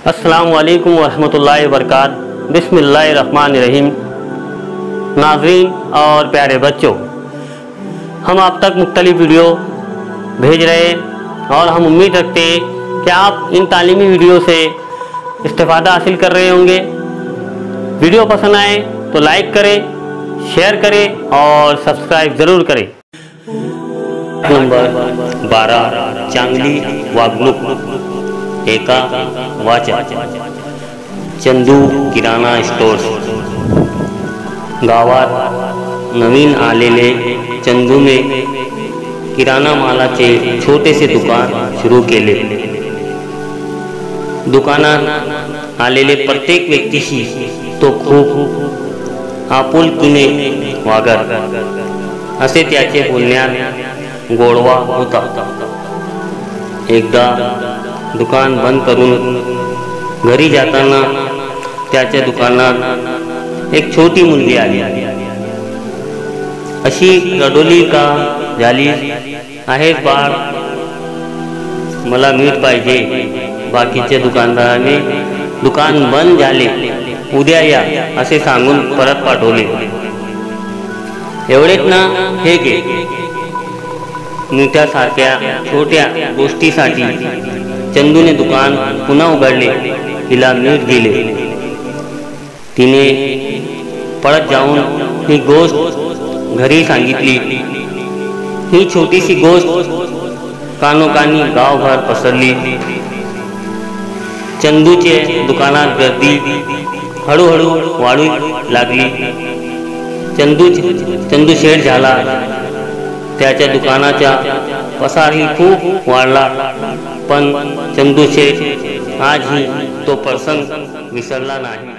अस्सलामुअलैकुम वरहमतुल्लाहि वबरकातुहू। बिस्मिल्लाहिर्रहमानिर्रहीम। नाज़रीन और प्यारे बच्चों, हम आप तक मुख्तलिफ वीडियो भेज रहे हैं और हम उम्मीद रखते हैं कि आप इन तालीमी वीडियो से इस्तेफ़ादा हासिल कर रहे होंगे। वीडियो पसंद आए तो लाइक करें, शेयर करें और सब्सक्राइब ज़रूर करें। नंबर 12 चांगली वागणूक एका वाचा चंदू किराणा स्टोर्स। गावात नवीन आलेले चंदूने किराणा मालाचे छोटेसे दुकान सुरू केले। दुकानात आलेले प्रत्येक व्यक्तीशी तो खूप आपुलकीने वागत असे त्याचे बोलण्यात गोडवा होता। एकदा दुकान बंद करून घरी जाताना त्याच्या दुकानात एक छोटी मुलगी आली। अशी रडोली का झाली आहेस बाळ, मला मीठ पाहिजे। बाकीच्या दुकानदाराने दुकान बंद झाले, उद्या या असे सांगून परत पाठवले। एवढेच ना, हे घे। मिठासारख्या छोट्या गोष्टीसाठी चंदूने दुकान पुन्हा उघडले। तिला मीठ दिले। तिने पळत जाऊन ही गोष्ट घरी सांगितली। ही छोटीशी गोष्ट कानोकानी गावभर पसरली। चंदूचे दुकानात गर्दी हळूहळू वाढू लागली। चंदू शेठ झाला। त्याच्या दुकानाचा पसारही खूप वाढला, पण चंदू शेठ आजही तो प्रसंग विसरला नाही।